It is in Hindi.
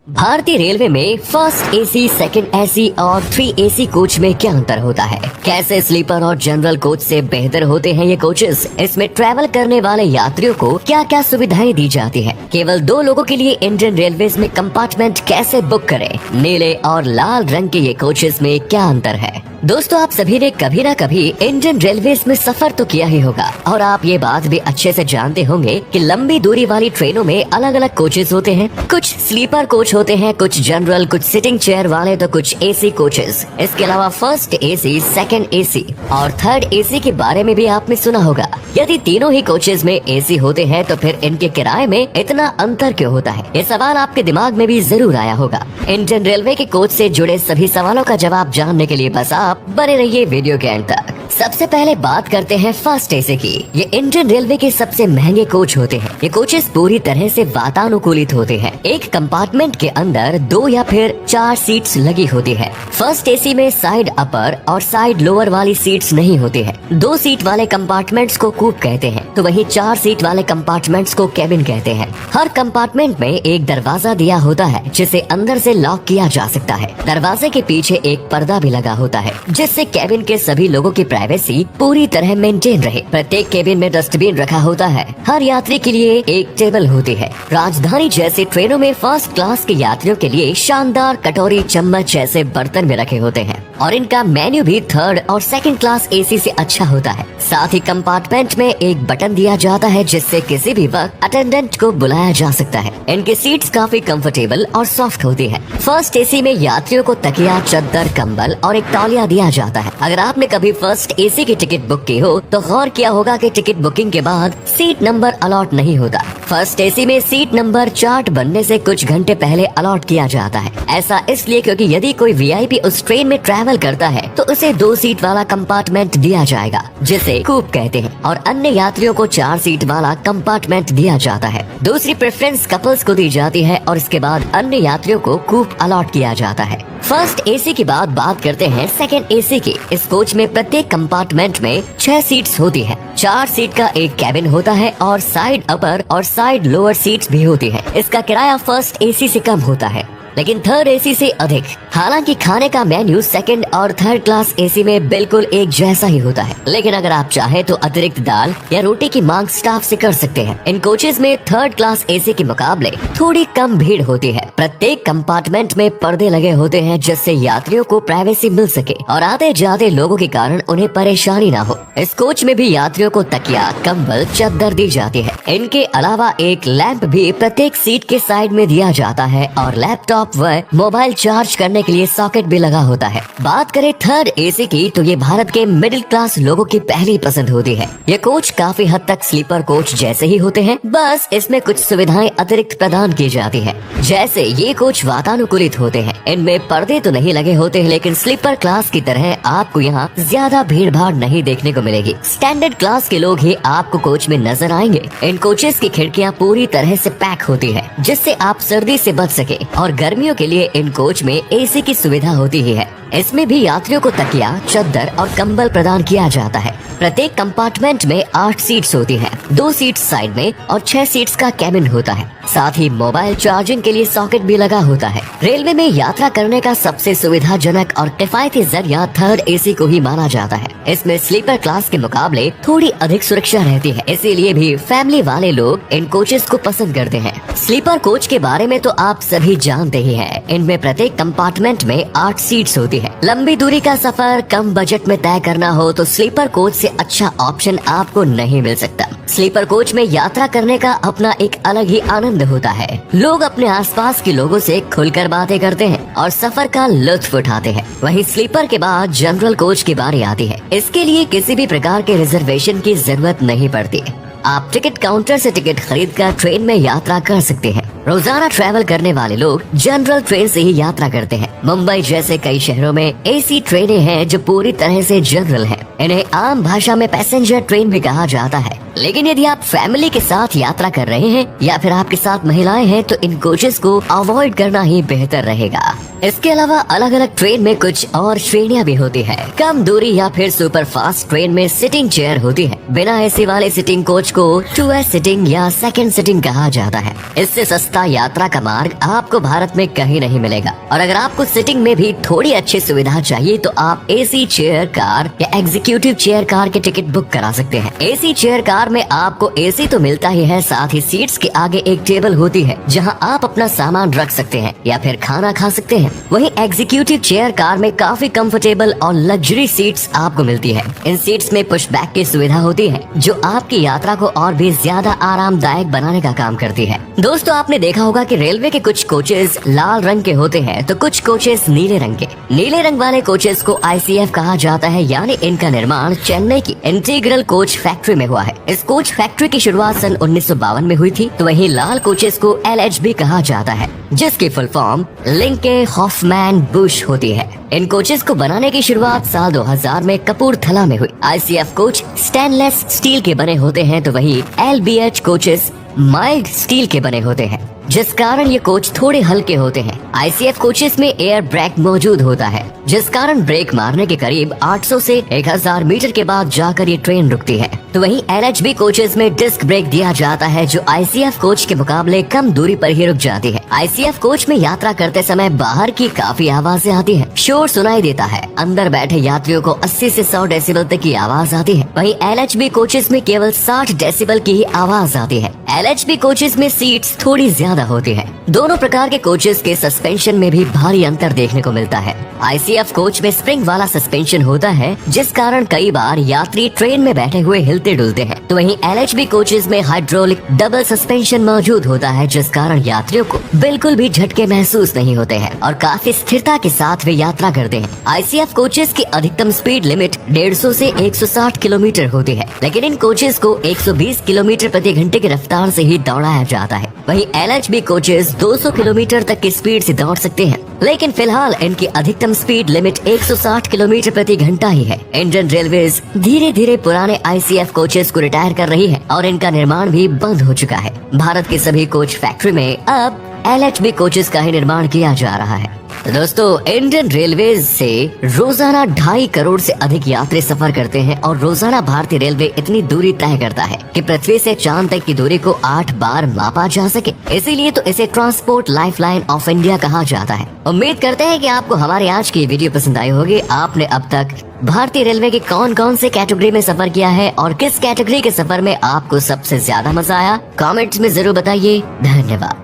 भारतीय रेलवे में फर्स्ट एसी, सेकंड एसी और 3 एसी कोच में क्या अंतर होता है? कैसे स्लीपर और जनरल कोच से बेहतर होते हैं ये कोचेस? इसमें ट्रैवल करने वाले यात्रियों को क्या क्या सुविधाएं दी जाती है? केवल 2 लोगों के लिए इंडियन रेलवेज में कंपार्टमेंट कैसे बुक करें? नीले और लाल रंग के ये कोचेस में क्या अंतर है? दोस्तों, आप सभी ने कभी ना कभी इंडियन रेलवेज में सफर तो किया ही होगा और आप ये बात भी अच्छे से जानते होंगे कि लंबी दूरी वाली ट्रेनों में अलग अलग कोचेस होते हैं। कुछ स्लीपर कोच होते हैं, कुछ जनरल, कुछ सिटिंग चेयर वाले, तो कुछ एसी कोचेस। इसके अलावा फर्स्ट एसी, सेकंड एसी और थर्ड एसी के बारे में भी आपने सुना होगा। यदि तीनों ही कोचेस में एसी होते हैं तो फिर इनके किराए में इतना अंतर क्यों होता है? ये सवाल आपके दिमाग में भी जरूर आया होगा। इंडियन रेलवे के कोच से जुड़े सभी सवालों का जवाब जानने के लिए बस आप बने रहिए वीडियो के अंत तक। सबसे पहले बात करते हैं फर्स्ट एसी की। ये इंडियन रेलवे के सबसे महंगे कोच होते हैं। ये कोचेस पूरी तरह से वातानुकूलित होते हैं। एक कंपार्टमेंट के अंदर 2 या फिर 4 सीट्स लगी होती है। फर्स्ट एसी में साइड अपर और साइड लोअर वाली सीट्स नहीं होती है। 2 सीट वाले कंपार्टमेंट्स को कूप कहते हैं, तो वहीं 4 सीट वाले कंपार्टमेंट्स को केबिन कहते हैं। हर कंपार्टमेंट में एक दरवाजा दिया होता है जिसे अंदर से लॉक किया जा सकता है। दरवाजे के पीछे एक पर्दा भी लगा होता है जिससे केबिन के सभी लोगों की प्राइवेसी पूरी तरह मेंटेन रहे। प्रत्येक केबिन में डस्टबिन रखा होता है। हर यात्री के लिए एक टेबल होती है। राजधानी जैसी ट्रेनों में फर्स्ट क्लास के यात्रियों के लिए शानदार कटोरी, चम्मच जैसे बर्तन में रखे होते हैं और इनका मेन्यू भी थर्ड और सेकंड क्लास एसी से अच्छा होता है। साथ ही कंपार्टमेंट में एक बटन दिया जाता है जिससे किसी भी वक्त अटेंडेंट को बुलाया जा सकता है। इनकी सीट्स काफी कंफर्टेबल और सॉफ्ट होती है। फर्स्ट एसी में यात्रियों को तकिया, चद्दर, कंबल और एक तौलिया दिया जाता है। अगर आपने कभी फर्स्ट एसी की टिकट बुक की हो तो गौर किया होगा कि टिकट बुकिंग के बाद सीट नंबर अलॉट नहीं होता। फर्स्ट एसी में सीट नंबर चार्ट बनने से कुछ घंटे पहले अलॉट किया जाता है। ऐसा इसलिए क्योंकि यदि कोई वीआईपी उस ट्रेन में ट्रैवल करता है तो उसे 2 सीट वाला कंपार्टमेंट दिया जाएगा जिसे कूप कहते हैं और अन्य यात्रियों को 4 सीट वाला कंपार्टमेंट दिया जाता है। दूसरी प्रेफरेंस कपल्स को दी जाती है और इसके बाद अन्य यात्रियों को कूप अलॉट किया जाता है। फर्स्ट एसी के बाद बात करते हैं सेकंड एसी की। इस कोच में प्रत्येक कंपार्टमेंट में 6 सीट्स होती है। 4 सीट का एक कैबिन होता है और साइड अपर और साइड लोअर सीट्स भी होती है। इसका किराया फर्स्ट एसी से कम होता है लेकिन थर्ड एसी से अधिक। हालांकि खाने का मेन्यू सेकंड और थर्ड क्लास एसी में बिल्कुल एक जैसा ही होता है, लेकिन अगर आप चाहे तो अतिरिक्त दाल या रोटी की मांग स्टाफ से कर सकते हैं। इन कोचेस में थर्ड क्लास एसी के मुकाबले थोड़ी कम भीड़ होती है। प्रत्येक कंपार्टमेंट में पर्दे लगे होते हैं जिससे यात्रियों को प्राइवेसी मिल सके और आते जाते लोगों के कारण उन्हें परेशानी न हो। इस कोच में भी यात्रियों को तकिया, कंबल, चद्दर दी जाती है। इनके अलावा एक लैंप भी प्रत्येक सीट के साइड में दिया जाता है और लैपटॉप व मोबाइल चार्ज करने के लिए सॉकेट भी लगा होता है। बात करें थर्ड एसी की तो ये भारत के मिडिल क्लास लोगों की पहली पसंद होती है। ये कोच काफी हद तक स्लीपर कोच जैसे ही होते हैं, बस इसमें कुछ सुविधाएं अतिरिक्त प्रदान की जाती है। जैसे ये कोच वातानुकूलित होते हैं। इनमें पर्दे तो नहीं लगे होते हैं लेकिन स्लीपर क्लास की तरह आपको यहाँ ज्यादा भीड़ भाड़ नहीं देखने को मिलेगी। स्टैंडर्ड क्लास के लोग ही आपको कोच में नजर आएंगे। इन कोचेस की खिड़कियाँ पूरी तरह से पैक होती है जिससे आप सर्दी से बच सके और गर्मियों के लिए इन कोच में एसी की सुविधा होती ही है। इसमें भी यात्रियों को तकिया, चद्दर और कंबल प्रदान किया जाता है। प्रत्येक कंपार्टमेंट में 8 सीट्स होती हैं, 2 सीट्स साइड में और 6 सीट्स का कैबिन होता है। साथ ही मोबाइल चार्जिंग के लिए सॉकेट भी लगा होता है। रेलवे में यात्रा करने का सबसे सुविधाजनक और किफायती जरिया थर्ड एसी को ही माना जाता है। इसमें स्लीपर क्लास के मुकाबले थोड़ी अधिक सुरक्षा रहती है, इसीलिए भी फैमिली वाले लोग इन कोचेस को पसंद करते हैं। स्लीपर कोच के बारे में तो आप सभी जानते ही हैं। इनमें प्रत्येक कंपार्टमेंट में 8 सीट्स होती है। लंबी दूरी का सफर कम बजट में तय करना हो तो स्लीपर कोच से अच्छा ऑप्शन आपको नहीं मिल सकता। स्लीपर कोच में यात्रा करने का अपना एक अलग ही आनंद होता है। लोग अपने आसपास के लोगों से खुलकर बातें करते हैं और सफर का लुत्फ उठाते हैं। वहीं स्लीपर के बाद जनरल कोच की बारी आती है। इसके लिए किसी भी प्रकार के रिजर्वेशन की जरूरत नहीं पड़ती। आप टिकट काउंटर से टिकट खरीदकर ट्रेन में यात्रा कर सकते हैं। रोजाना ट्रैवल करने वाले लोग जनरल ट्रेन से ही यात्रा करते हैं। मुंबई जैसे कई शहरों में एसी ट्रेनें हैं जो पूरी तरह से जनरल हैं। इन्हें आम भाषा में पैसेंजर ट्रेन भी कहा जाता है। लेकिन यदि आप फैमिली के साथ यात्रा कर रहे हैं या फिर आपके साथ महिलाएं हैं तो इन कोचेस को अवॉइड करना ही बेहतर रहेगा। इसके अलावा अलग अलग ट्रेन में कुछ और श्रेणियां भी होती है। कम दूरी या फिर सुपर फास्ट ट्रेन में सिटिंग चेयर होती है। बिना एसी वाले सिटिंग कोच को 2S सिटिंग या सेकंड सिटिंग कहा जाता है। इससे सस्ता यात्रा का मार्ग आपको भारत में कहीं नहीं मिलेगा। और अगर आपको सिटिंग में भी थोड़ी अच्छी सुविधा चाहिए तो आप एसी चेयर कार या एग्जीक्यूटिव चेयर कार के टिकट बुक करा सकते हैं। एसी चेयर कार में आपको एसी तो मिलता ही है, साथ ही सीट्स के आगे एक टेबल होती है जहां आप अपना सामान रख सकते हैं या फिर खाना खा सकते हैं। वहीं एग्जीक्यूटिव चेयर कार में काफी कंफर्टेबल और लग्जरी सीट्स आपको मिलती है। इन सीट्स में पुश बैक की सुविधा होती है जो आपकी यात्रा को और भी ज्यादा आरामदायक बनाने का काम करती है। दोस्तों, आपने देखा होगा कि रेलवे के कुछ कोचेस लाल रंग के होते हैं तो कुछ कोचेस नीले रंग के। नीले रंग वाले कोचेस को ICF कहा जाता है, यानी इनका निर्माण चेन्नई की इंटीग्रल कोच फैक्ट्री में हुआ है। इस कोच फैक्ट्री की शुरुआत सन 1952 में हुई थी। तो वहीं लाल कोचेस को LHB कहा जाता है, जिसकी फुल फॉर्म लिंके हॉफमैन बुश होती है। इन कोचेस को बनाने की शुरुआत साल 2000 में कपूरथला में हुई। ICF कोच स्टेनलेस स्टील के बने होते हैं तो वही LBH कोचेस माइल्ड स्टील के बने होते हैं, जिस कारण ये कोच थोड़े हल्के होते हैं। ICF कोचेस में एयर ब्रेक मौजूद होता है, जिस कारण ब्रेक मारने के करीब 800 से 1000 मीटर के बाद जाकर ये ट्रेन रुकती है। तो वहीं LHB कोचेस में डिस्क ब्रेक दिया जाता है जो ICF कोच के मुकाबले कम दूरी पर ही रुक जाती है। ICF कोच में यात्रा करते समय बाहर की काफी आवाजें आती है, शोर सुनाई देता है। अंदर बैठे यात्रियों को 80 से 100 डेसिबल तक की आवाज आती है। वहीं LHB कोचेस में केवल 60 डेसिबल की ही आवाज आती है। LHB कोचेस में सीट्स थोड़ी ज्यादा होती है। दोनों प्रकार के कोचेस के सस्पेंशन में भी भारी अंतर देखने को मिलता है। ICF कोच में स्प्रिंग वाला सस्पेंशन होता है, जिस कारण कई बार यात्री ट्रेन में बैठे हुए हिलते डुलते हैं। तो वहीं LHB कोचेस में हाइड्रोलिक डबल सस्पेंशन मौजूद होता है, जिस कारण यात्रियों को बिल्कुल भी झटके महसूस नहीं होते हैं और काफी स्थिरता के साथ वे यात्रा करते हैं। ICF कोचेस की अधिकतम स्पीड लिमिट 150 से 160 किलोमीटर होती है, लेकिन इन कोचेस को 120 किलोमीटर प्रति घंटे की रफ्तार से ही दौड़ाया जाता है। वहीं LHB कोचेस 200 किलोमीटर तक की स्पीड से दौड़ सकते हैं, लेकिन फिलहाल इनकी अधिकतम स्पीड लिमिट 160 किलोमीटर प्रति घंटा ही है। इंडियन रेलवेज धीरे धीरे पुराने ICF कोचेस को रिटायर कर रही है और इनका निर्माण भी बंद हो चुका है। भारत की सभी कोच फैक्ट्री में अब LHB कोचेस का ही निर्माण किया जा रहा है। दोस्तों, इंडियन रेलवेज से रोजाना 2.5 करोड़ से अधिक यात्री सफर करते हैं और रोजाना भारतीय रेलवे इतनी दूरी तय करता है कि पृथ्वी से चांद तक की दूरी को 8 बार मापा जा सके। इसीलिए तो इसे ट्रांसपोर्ट लाइफलाइन ऑफ इंडिया कहा जाता है। उम्मीद करते हैं कि आपको हमारे आज की वीडियो पसंद आई होगी। आपने अब तक भारतीय रेलवे के कौन कौन से कैटेगरी में सफर किया है और किस कैटेगरी के सफर में आपको सबसे ज्यादा मजा आया, कमेंट्स में जरूर बताइए। धन्यवाद।